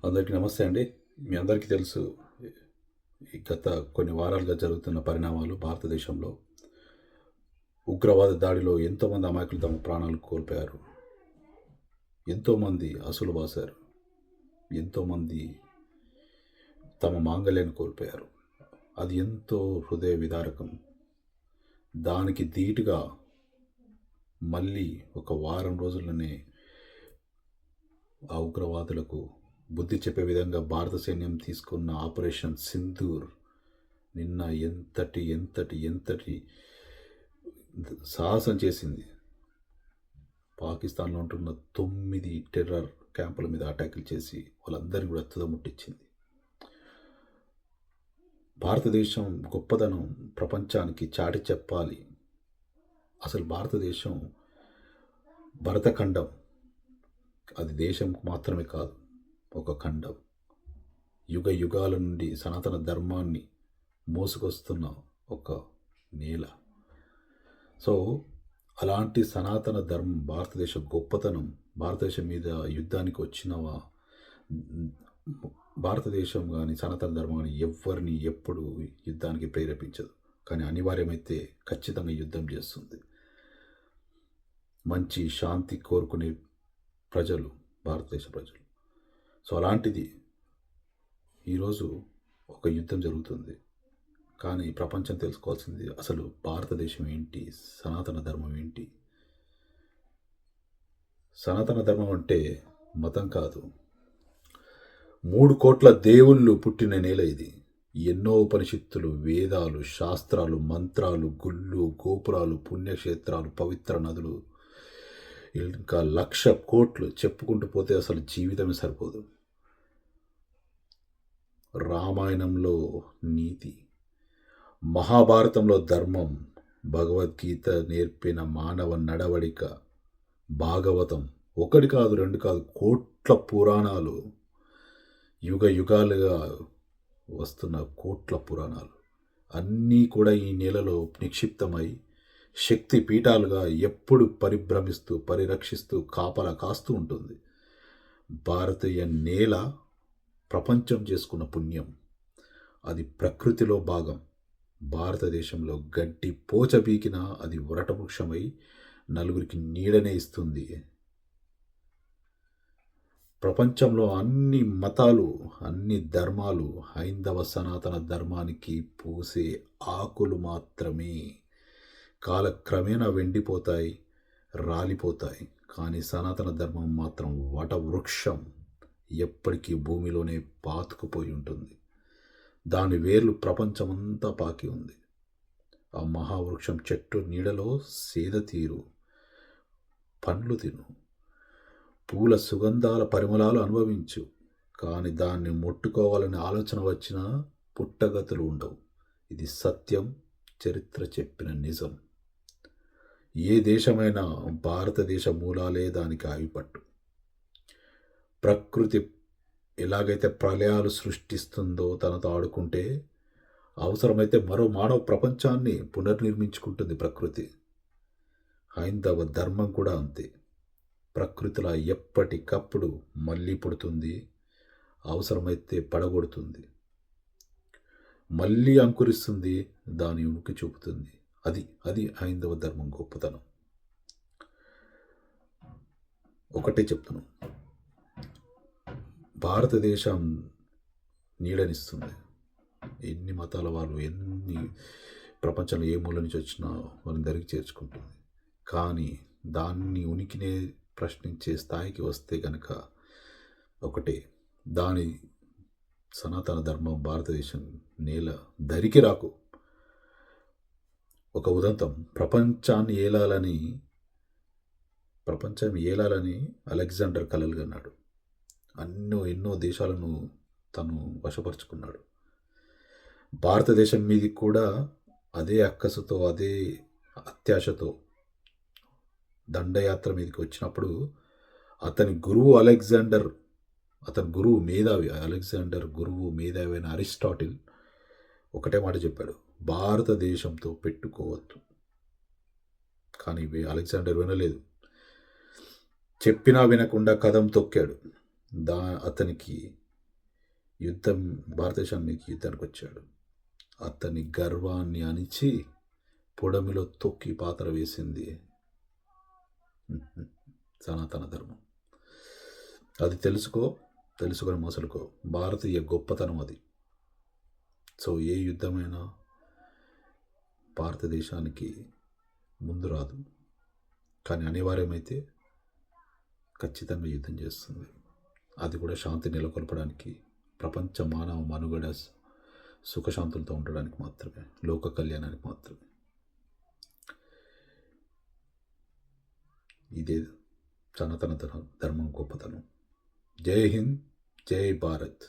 అందరికీ నమస్తే అండి. మీ అందరికీ తెలుసు ఈ గత కొన్ని వారాలుగా జరుగుతున్న పరిణామాలు భారతదేశంలో. ఉగ్రవాద దాడిలో ఎంతోమంది అమాయకులు తమ ప్రాణాలు కోల్పోయారు. ఎంతోమంది అసువులు బాసారు. ఎంతోమంది తమ మాంగళ్యాన్ని కోల్పోయారు. అది ఎంతో హృదయ విదారకం. దానికి ధీటుగా మళ్ళీ ఒక వారం రోజుల్లోనే ఆ ఉగ్రవాదులకు బుద్ధి చెప్పే విధంగా భారత సైన్యం తీసుకున్న ఆపరేషన్ సింధూర్ నిన్న ఎంతటి సాహసం చేసింది. పాకిస్తాన్లో ఉంటున్న 9 టెర్రర్ క్యాంపుల మీద అటాకులు చేసి వాళ్ళందరినీ కూడా తుదముట్టించింది. భారతదేశం గొప్పదనం ప్రపంచానికి చాటి చెప్పాలి. అసలు భారతదేశం భరతఖండం, అది దేశం మాత్రమే కాదు, ఒక ఖండం. యుగ యుగాల నుండి సనాతన ధర్మాన్ని మోసుకొస్తున్న ఒక నేల. సో అలాంటి సనాతన ధర్మం, భారతదేశ గొప్పతనం, భారతదేశం మీద యుద్ధానికి వచ్చినవా భారతదేశం కానీ సనాతన ధర్మం కానీ ఎవరిని ఎప్పుడు యుద్ధానికి ప్రేరేపించదు. కానీ అనివార్యమైతే ఖచ్చితంగా యుద్ధం చేస్తుంది. మంచి శాంతి కోరుకునే ప్రజలు భారతదేశ ప్రజలు. సో అలాంటిది ఈరోజు ఒక యుద్ధం జరుగుతుంది. కానీ ప్రపంచం తెలుసుకోవాల్సింది అసలు భారతదేశం ఏంటి, సనాతన ధర్మం ఏంటి. సనాతన ధర్మం అంటే మతం కాదు, 3 కోట్ల దేవుళ్ళు పుట్టిన నేల ఇది. ఎన్నో ఉపనిషత్తులు, వేదాలు, శాస్త్రాలు, మంత్రాలు, గుళ్ళు, గోపురాలు, పుణ్యక్షేత్రాలు, పవిత్ర నదులు, ఇంకా 1,00,000 కోట్లు చెప్పుకుంటూ పోతే అసలు జీవితమే సరిపోదు. రామాయణంలో నీతి, మహాభారతంలో ధర్మం, భగవద్గీత నేర్పిన మానవ నడవడిక, భాగవతం, ఒకటి కాదు రెండు కాదు కోట్ల పురాణాలు, యుగ యుగాలుగా వస్తున్న కోట్ల పురాణాలు అన్నీ కూడా ఈ నేలలో నిక్షిప్తమై శక్తి పీఠాలుగా ఎప్పుడు పరిభ్రమిస్తూ పరిరక్షిస్తూ కాపలా కాస్తూ ఉంటుంది. భారతీయ నేల ప్రపంచం చేసుకున్న పుణ్యం. అది ప్రకృతిలో భాగం. భారతదేశంలో గడ్డి పోచబీకినా అది వరటవృక్షమై నలుగురికి నీడనే ఇస్తుంది. ప్రపంచంలో అన్ని మతాలు, అన్ని ధర్మాలు హైందవ సనాతన ధర్మానికి పూసే ఆకులు మాత్రమే. కాలక్రమేణా వెండిపోతాయి, రాలిపోతాయి. కానీ సనాతన ధర్మం మాత్రం వటవృక్షం, ఎప్పటికీ భూమిలోనే పాతుకుపోయి ఉంటుంది. దాని వేర్లు ప్రపంచమంతా పాకి ఉంది. ఆ మహావృక్షం చెట్టు నీడలో సేద తీరు, పండ్లు తిను, పూల సుగంధాల పరిమళాలు అనుభవించు. కానీ దాన్ని ముట్టుకోవాలనే ఆలోచన వచ్చినా పుట్టగతులు ఉండవు. ఇది సత్యం, చరిత్ర చెప్పిన నిజం. ఏ దేశమైనా భారతదేశ మూలాలే దానికి ఆగిపట్టు. ప్రకృతి ఎలాగైతే ప్రళయాలు సృష్టిస్తుందో తనతో ఆడుకుంటే, అవసరమైతే మరో మానవ ప్రపంచాన్ని పునర్నిర్మించుకుంటుంది ప్రకృతి. హైందవ ధర్మం కూడా అంతే. ప్రకృతిలో ఎప్పటికప్పుడు మళ్ళీ పుడుతుంది, అవసరమైతే పడగొడుతుంది, మళ్ళీ అంకురిస్తుంది, దాని ఉనికి చూపుతుంది. అది అది హైందవ ధర్మం గొప్పతనం. ఒకటే చెప్తున్నాను, భారతదేశం నీడనిస్తుంది. ఎన్ని మతాల వాళ్ళు, ఎన్ని ప్రపంచంలో ఏ మూల నుంచి వచ్చినా వాళ్ళని దరికి చేర్చుకుంటుంది. కానీ దాన్ని ఉనికినే ప్రశ్నించే స్థాయికి వస్తే కనుక ఒకటే, దాని సనాతన ధర్మం భారతదేశం నేల దరికి రాకు. ఒక ఉదంతం, ప్రపంచం ఏలాలని అలెగ్జాండర్ కలలు కన్నాడు. ఎన్నో దేశాలను తను వశపరుచుకున్నాడు. భారతదేశం మీది కూడా అదే అక్కసుతో, అదే అత్యాశతో దండయాత్ర మీదకి వచ్చినప్పుడు అతని గురువు అలెగ్జాండర్ గురువు మేధావి అయిన అరిస్టాటిల్ ఒకటే మాట చెప్పాడు, భారతదేశంతో పెట్టుకోవద్దు. కానీ అలెగ్జాండర్ వినలేదు. చెప్పినా వినకుండా కదం తొక్కాడు. అతనికి యుద్ధం భారతదేశానికి యుద్ధానికి వచ్చాడు. అతని గర్వాన్ని అణిచి పొడమిలో తొక్కి పాత్ర వేసింది సనాతన ధర్మం. అది తెలుసుకొని మోసలుకో. భారతీయ గొప్పతనం అది. సో ఏ యుద్ధమైనా భారతదేశానికి ముందు రాదు, కానీ అనివార్యమైతే ఖచ్చితంగా యుద్ధం చేస్తుంది. అది కూడా శాంతి నెలకొల్పడానికి, ప్రపంచ మానవ మనుగడ సుఖశాంతులతో ఉండడానికి మాత్రమే, లోక కళ్యాణానికి మాత్రమే. ఇదే సనాతన ధర్మం గొప్పతనం. జై హింద్, జై భారత్.